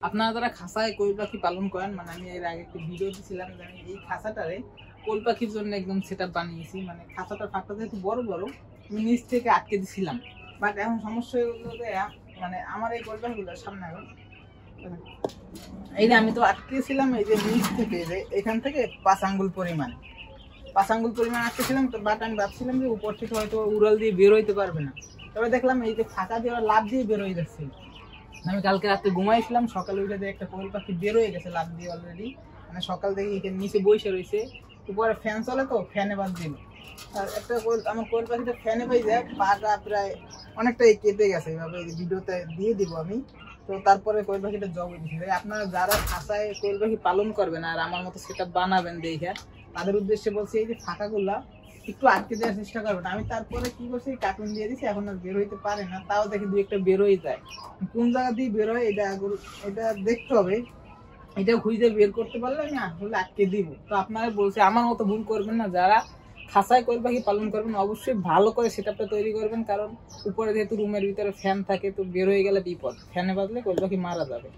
আপনারা যারা খাঁচায় কোয়েল পাখি পালন করেন, মানে আমি এর আগে একটা ভিডিও দিয়েছিলাম যে আমি এই খাঁচাটারে কোয়েল পাখির জন্য একদম সেটআপ বানিয়েছি। মানে খাঁচাটার ফাঁকটা যেহেতু বড় বড়, আমি নিচ থেকে আটকে দিছিলাম। বাট এখন সমস্যা হলো যে মানে আমার এই কোয়েল পাখিগুলোর সামনে এই যে আমি তো আটকেছিলাম এই যে নিচ থেকে, যে এখান থেকে 5 আঙ্গুল পরিমাণ আটকেছিলাম। তো বাট আমি ভাবছিলাম যে উপর থেকে হয়তো উড়াল দিয়ে বের হইতে পারবে না। তবে দেখলাম এই যে ফাঁকা দিয়ে লাভ দিয়ে বের হয়ে যাচ্ছে। আমি কালকে রাতে ঘুমাইছিলাম, সকালে উঠে দিয়ে একটা কোয়েল পাখি বের হয়ে গেছে লাভ দিয়ে অলরেডি। মানে সকাল থেকে এখানে নিচে বসে রয়েছে, উপরে ফ্যান চলে তো ফ্যানে বাদ দিল। আর একটা আমার কোয়েল পাখিটা ফ্যানে পাই যায়, পাটা প্রায় অনেকটাই কেটে গেছে। এইভাবে ভিডিওতে দিয়ে দিব আমি। তো তারপরে কোয়েল পাখিটা জব দিচ্ছি। আপনারা যারা খাঁচায় কোয়েল পাখি পালন করবেন আর আমার মতো সেটা বানাবেন দেখে, তাদের উদ্দেশ্যে বলছি এই যে ফাঁকাগুলা একটু আটকে দেওয়ার চেষ্টা করবেন। আমি তারপরে কি করছি, কার্টুন দিয়ে দিচ্ছি, এখন আর বের হইতে পারে না। তাও দেখি দুই একটা বের হয়ে যায়। কোন জায়গা দিয়ে বের হয় এটা দেখতে হবে। এটা খুঁজে বের করতে পারলে আমি আসলে আটকে দিব। তো আপনারা বলছি আমার মতো ভুল করবেন না। যারা খাঁচায় কোয়েল পাখি পালন করবেন অবশ্যই ভালো করে সেটআপটা তৈরি করবেন, কারণ উপরে যেহেতু রুমের ভিতরে ফ্যান থাকে, তো বের হয়ে গেলে বিপদ। ফ্যানে বাজলে কোয়েল পাখি মারা যাবে।